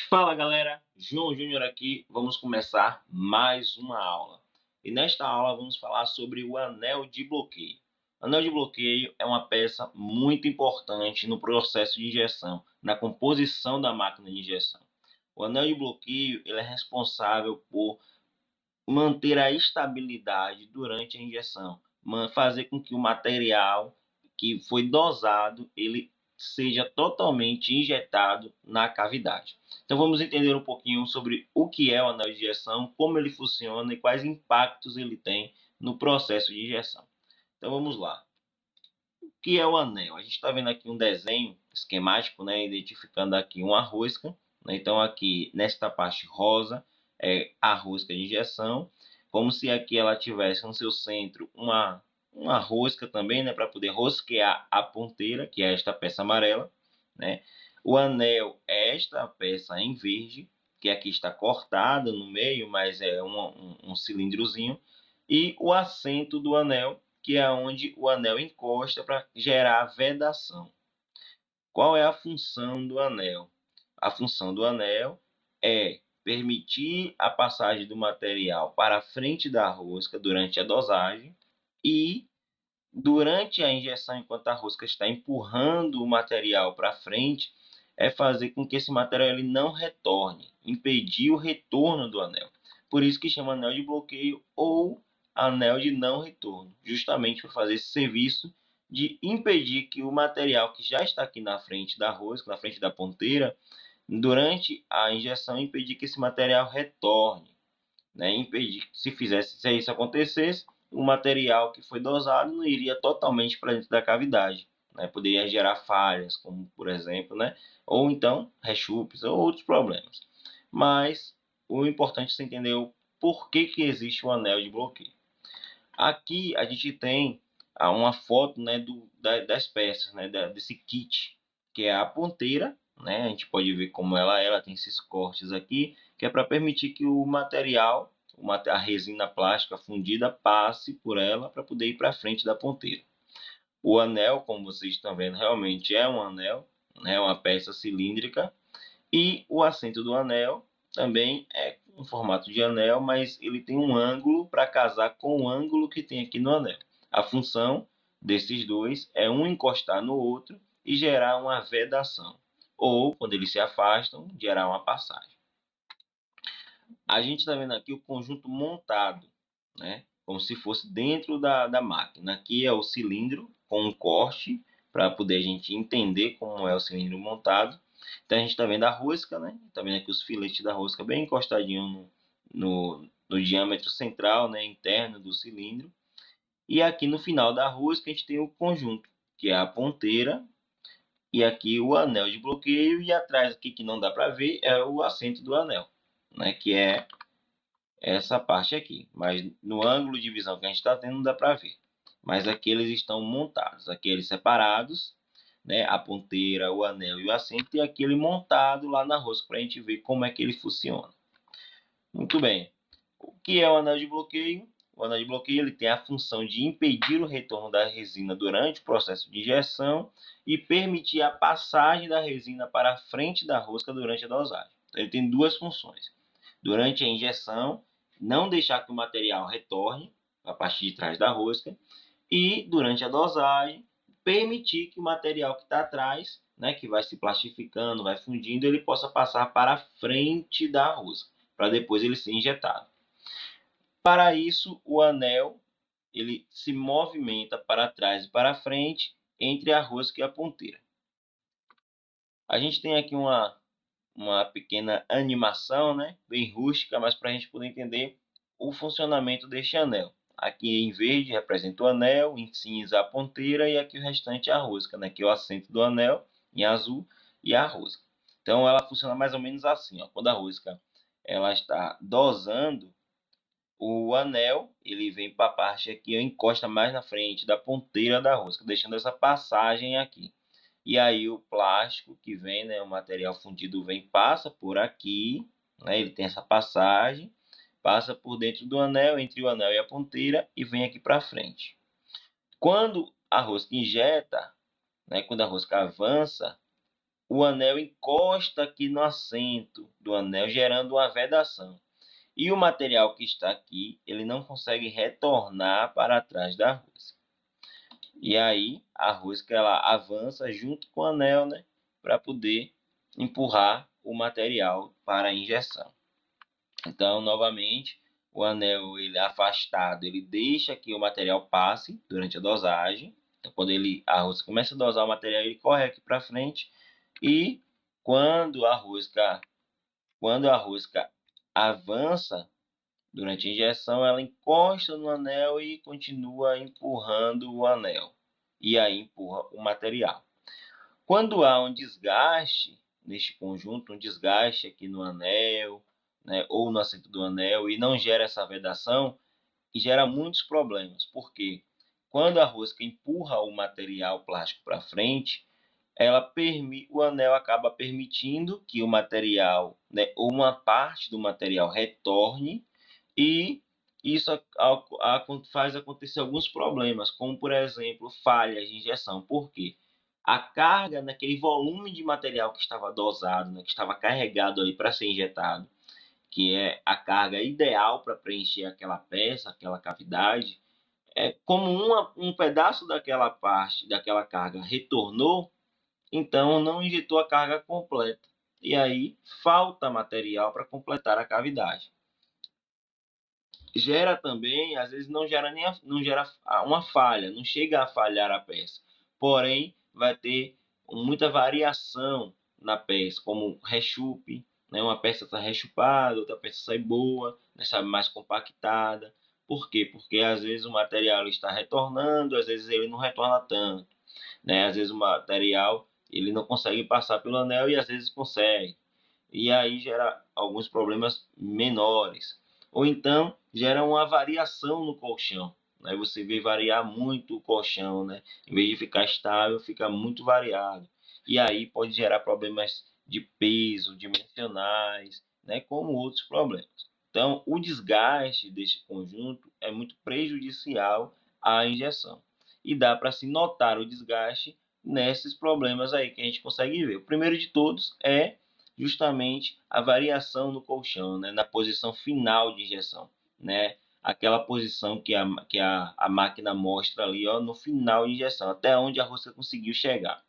Fala galera, João Júnior aqui, vamos começar mais uma aula. E nesta aula vamos falar sobre o anel de bloqueio. O anel de bloqueio é uma peça muito importante no processo de injeção, na composição da máquina de injeção. O anel de bloqueio ele é responsável por manter a estabilidade durante a injeção, fazer com que o material que foi dosado ele seja totalmente injetado na cavidade. Então vamos entender um pouquinho sobre o que é o anel de injeção, como ele funciona e quais impactos ele tem no processo de injeção. Então vamos lá. O que é o anel? A gente está vendo aqui um desenho esquemático, né, identificando aqui uma rosca, né? Então aqui nesta parte rosa é a rosca de injeção, como se aqui ela tivesse no seu centro uma rosca também, né, para poder rosquear a ponteira, que é esta peça amarela, né? O anel é esta peça em verde, que aqui está cortada no meio, mas é um cilindrozinho, e o assento do anel, que é onde o anel encosta para gerar vedação. Qual é a função do anel? A função do anel é permitir a passagem do material para a frente da rosca durante a dosagem e durante a injeção, enquanto a rosca está empurrando o material para frente, é fazer com que esse material ele não retorne, impedir o retorno do anel. Por isso que chama anel de bloqueio ou anel de não retorno, justamente para fazer esse serviço de impedir que o material que já está aqui na frente da rosca, na frente da ponteira, durante a injeção, impedir que esse material retorne, né? Impedir, se isso acontecesse, o material que foi dosado não iria totalmente para dentro da cavidade, né? Poderia gerar falhas, como por exemplo, né? Ou então rechupes ou outros problemas. Mas o importante é você entender o porquê que existe o anel de bloqueio. Aqui a gente tem uma foto, né, das peças, né, desse kit, que é a ponteira, né? A gente pode ver como ela tem esses cortes aqui, que é para permitir que o material, a resina plástica fundida, passe por ela para poder ir para frente da ponteira. O anel, como vocês estão vendo, realmente é um anel, né, uma peça cilíndrica, e o assento do anel também é um formato de anel, mas ele tem um ângulo para casar com o ângulo que tem aqui no anel. A função desses dois é um encostar no outro e gerar uma vedação, ou, quando eles se afastam, gerar uma passagem. A gente está vendo aqui o conjunto montado, né? Como se fosse dentro da máquina. Aqui é o cilindro com um corte, para poder a gente entender como é o cilindro montado. Então a gente está vendo a rosca, né? Está vendo aqui os filetes da rosca bem encostadinho no diâmetro central, né? Interno do cilindro. E aqui no final da rosca a gente tem o conjunto, que é a ponteira, e aqui o anel de bloqueio, e atrás aqui que não dá para ver é o assento do anel, né? Que é essa parte aqui, mas no ângulo de visão que a gente está tendo não dá para ver. Mas aqui eles estão montados, aqui eles separados, né? A ponteira, o anel e o assento, e aquele montado lá na rosca para a gente ver como é que ele funciona. Muito bem. O que é o anel de bloqueio? O anel de bloqueio ele tem a função de impedir o retorno da resina durante o processo de injeção e permitir a passagem da resina para a frente da rosca durante a dosagem. Então, ele tem duas funções. Durante a injeção, não deixar que o material retorne a partir de trás da rosca, e durante a dosagem, permitir que o material que está atrás, né, que vai se plastificando, vai fundindo, ele possa passar para a frente da rosca, para depois ele ser injetado. Para isso, o anel ele se movimenta para trás e para frente entre a rosca e a ponteira. A gente tem aqui uma pequena animação, né, bem rústica, mas para a gente poder entender o funcionamento deste anel. Aqui em verde representa o anel, em cinza a ponteira e aqui o restante é a rosca, né, que é o assento do anel, em azul, e a rosca. Então ela funciona mais ou menos assim, ó. Quando a rosca ela está dosando, o anel ele vem para a parte aqui, encosta mais na frente da ponteira da rosca, deixando essa passagem aqui. E aí o plástico que vem, né, o material fundido vem, passa por aqui, né, ele tem essa passagem, passa por dentro do anel, entre o anel e a ponteira, e vem aqui para frente. Quando a rosca injeta, né, quando a rosca avança, o anel encosta aqui no assento do anel, gerando uma vedação. E o material que está aqui, ele não consegue retornar para trás da rosca. E aí, a rosca ela avança junto com o anel, né, para poder empurrar o material para a injeção. Então, novamente, o anel ele afastado, ele deixa que o material passe durante a dosagem. Então, quando a rosca começa a dosar o material, ele corre aqui para frente. E quando a rosca avança durante a injeção, ela encosta no anel e continua empurrando o anel. E aí empurra o material. Quando há um desgaste neste conjunto, um desgaste aqui no anel, né, ou no assento do anel, e não gera essa vedação, gera muitos problemas. Porque quando a rosca empurra o material plástico para frente, o anel acaba permitindo que o material, né, ou uma parte do material retorne, e isso faz acontecer alguns problemas, como por exemplo falhas de injeção. Por quê? A carga naquele volume de material que estava dosado, né, que estava carregado ali para ser injetado, que é a carga ideal para preencher aquela peça, aquela cavidade, como um pedaço daquela parte, daquela carga retornou, então não injetou a carga completa. E aí falta material para completar a cavidade. Gera também, às vezes não gera uma falha, não chega a falhar a peça. Porém, vai ter muita variação na peça, como rechupe, né? Uma peça está rechupada, outra peça sai boa, né? Sai mais compactada. Por quê? Porque às vezes o material está retornando, às vezes ele não retorna tanto, né? Às vezes o material ele não consegue passar pelo anel e às vezes consegue. E aí gera alguns problemas menores. Ou então gera uma variação no colchão. Aí você vê variar muito o colchão, né? Em vez de ficar estável, fica muito variado. E aí pode gerar problemas de peso, dimensionais, né? Como outros problemas. Então, o desgaste deste conjunto é muito prejudicial à injeção. E dá para se notar o desgaste nesses problemas aí que a gente consegue ver. O primeiro de todos é justamente a variação no colchão, né, na posição final de injeção, né, aquela posição que a máquina mostra ali, ó, no final de injeção, até onde a rosca conseguiu chegar.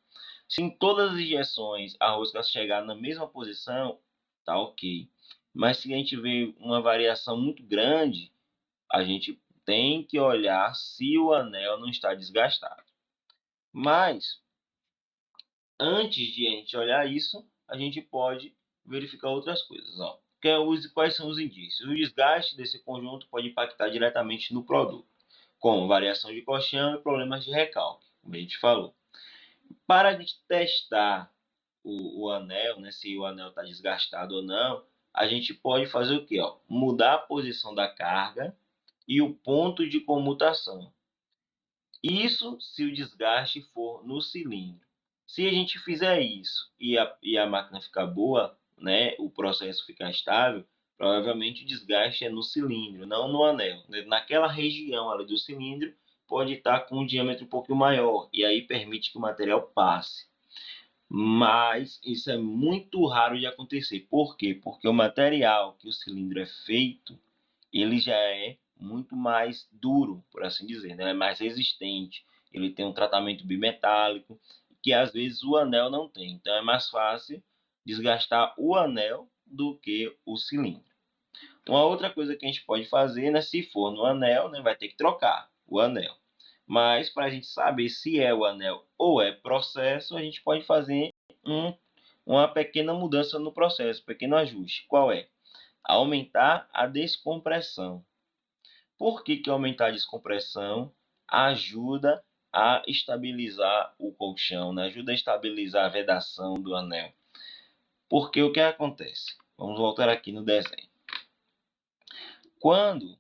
Se em todas as injeções a rosca chegar na mesma posição, tá ok. Mas se a gente vê uma variação muito grande, a gente tem que olhar se o anel não está desgastado. Mas antes de a gente olhar isso, a gente pode verificar outras coisas. Ó. Quais são os indícios? O desgaste desse conjunto pode impactar diretamente no produto, como variação de colchão e problemas de recalque, como a gente falou. Para a gente testar o anel, né, se o anel está desgastado ou não, a gente pode fazer o quê? Ó? Mudar a posição da carga e o ponto de comutação. Isso se o desgaste for no cilindro. Se a gente fizer isso e a máquina ficar boa, né, o processo ficar estável, provavelmente o desgaste é no cilindro, não no anel. Naquela região ali do cilindro pode estar com um diâmetro um pouco maior e aí permite que o material passe. Mas isso é muito raro de acontecer. Por quê? Porque o material que o cilindro é feito, ele já é muito mais duro, por assim dizer, né? É mais resistente. Ele tem um tratamento bimetálico, que às vezes o anel não tem. Então é mais fácil desgastar o anel do que o cilindro. Uma outra coisa que a gente pode fazer, né, se for no anel, né, vai ter que trocar o anel. Mas para a gente saber se é o anel ou é processo, a gente pode fazer uma pequena mudança no processo, um pequeno ajuste. Qual é? Aumentar a descompressão. Por que aumentar a descompressão ajuda a estabilizar o colchão, né? Ajuda a estabilizar a vedação do anel? Porque o que acontece? Vamos voltar aqui no desenho. Quando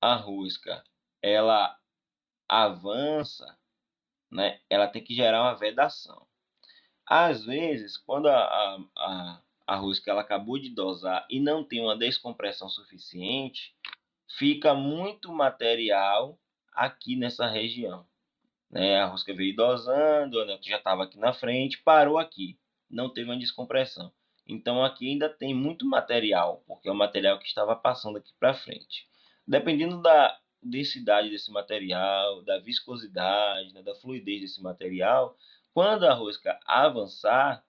a rosca ela avança, né, ela tem que gerar uma vedação. Às vezes, quando a rosca ela acabou de dosar e não tem uma descompressão suficiente, fica muito material aqui nessa região, né? A rosca veio dosando, o anel já estava aqui na frente, parou aqui. não teve uma descompressão. Então aqui ainda tem muito material, porque é o material que estava passando aqui para frente. Dependendo da densidade desse material, da viscosidade, né, da fluidez desse material, quando a rosca avançar,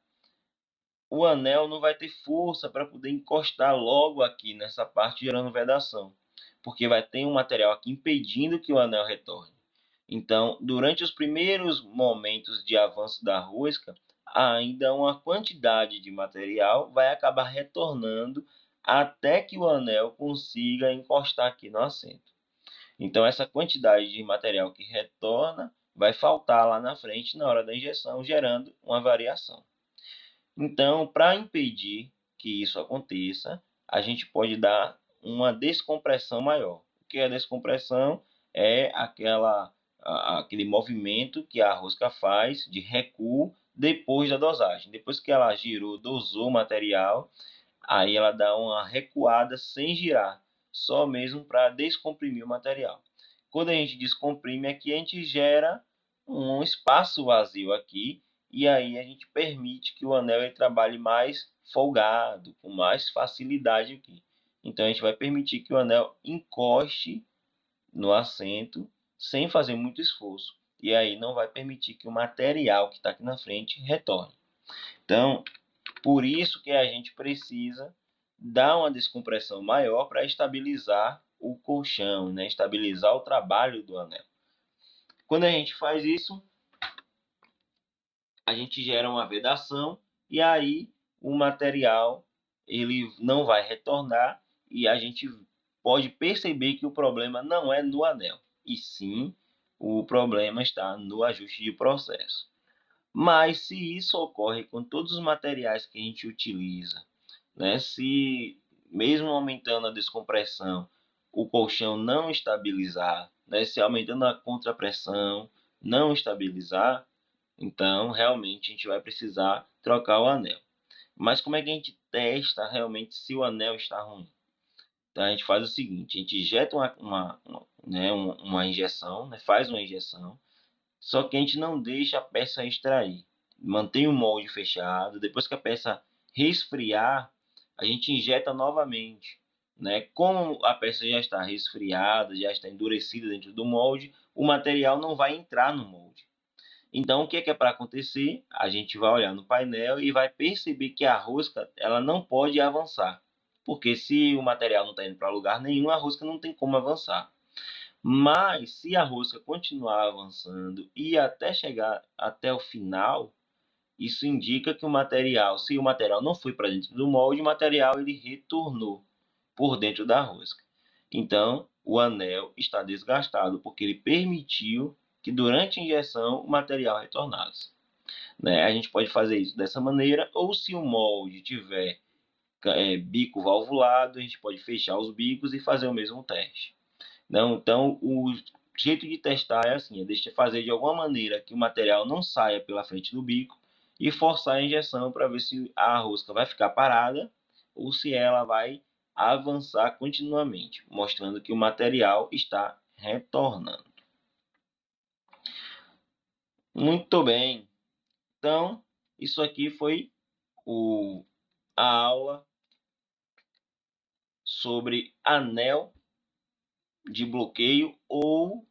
o anel não vai ter força para poder encostar logo aqui nessa parte, gerando vedação, porque vai ter um material aqui impedindo que o anel retorne. Então, durante os primeiros momentos de avanço da rosca, ainda uma quantidade de material vai acabar retornando até que o anel consiga encostar aqui no assento. Então, essa quantidade de material que retorna vai faltar lá na frente na hora da injeção, gerando uma variação. Então, para impedir que isso aconteça, a gente pode dar uma descompressão maior. O que é a descompressão? É aquele movimento que a rosca faz de recuo depois da dosagem. Depois que ela girou, dosou o material, aí ela dá uma recuada sem girar, só mesmo para descomprimir o material. Quando a gente descomprime aqui, a gente gera um espaço vazio aqui, e aí a gente permite que o anel ele trabalhe mais folgado, com mais facilidade aqui. Então a gente vai permitir que o anel encoste no assento sem fazer muito esforço. E aí não vai permitir que o material que está aqui na frente retorne. Então, por isso que a gente precisa dar uma descompressão maior para estabilizar o colchão, né? Estabilizar o trabalho do anel. Quando a gente faz isso, a gente gera uma vedação e aí o material ele não vai retornar e a gente pode perceber que o problema não é no anel, e sim o problema está no ajuste de processo. Mas se isso ocorre com todos os materiais que a gente utiliza, né, se mesmo aumentando a descompressão, o colchão não estabilizar, né, se aumentando a contrapressão, não estabilizar, então realmente a gente vai precisar trocar o anel. Mas como é que a gente testa realmente se o anel está ruim? Então a gente faz o seguinte: a gente injeta uma injeção, né, faz uma injeção, só que a gente não deixa a peça extrair. Mantém o molde fechado. Depois que a peça resfriar, a gente injeta novamente. Né? Como a peça já está resfriada, já está endurecida dentro do molde, o material não vai entrar no molde. Então, o que é para acontecer? A gente vai olhar no painel e vai perceber que a rosca ela não pode avançar. Porque se o material não está indo para lugar nenhum, a rosca não tem como avançar. Mas se a rosca continuar avançando e até chegar até o final, isso indica que o material, se o material não foi para dentro do molde, o material ele retornou por dentro da rosca. Então, o anel está desgastado porque ele permitiu que durante a injeção o material retornasse. Né? A gente pode fazer isso dessa maneira, ou se o molde tiver bico valvulado, a gente pode fechar os bicos e fazer o mesmo teste. Não, então, o jeito de testar é assim: deixa fazer de alguma maneira que o material não saia pela frente do bico e forçar a injeção para ver se a rosca vai ficar parada ou se ela vai avançar continuamente, mostrando que o material está retornando. Muito bem. Então, isso aqui foi a aula sobre anel de bloqueio ou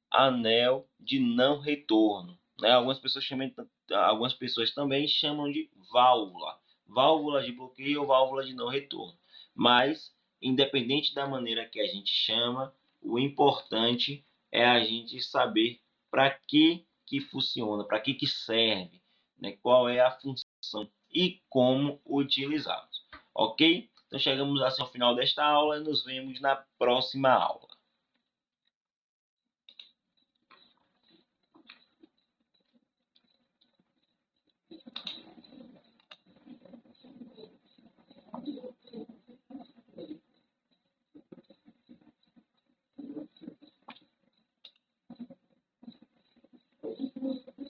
anel de não retorno. Né? Algumas pessoas também chamam de válvula. Válvula de bloqueio ou válvula de não retorno. Mas, independente da maneira que a gente chama, o importante é a gente saber para que funciona, para que serve, né? Qual é a função e como utilizá-los. Ok? Então chegamos assim ao final desta aula e nos vemos na próxima aula.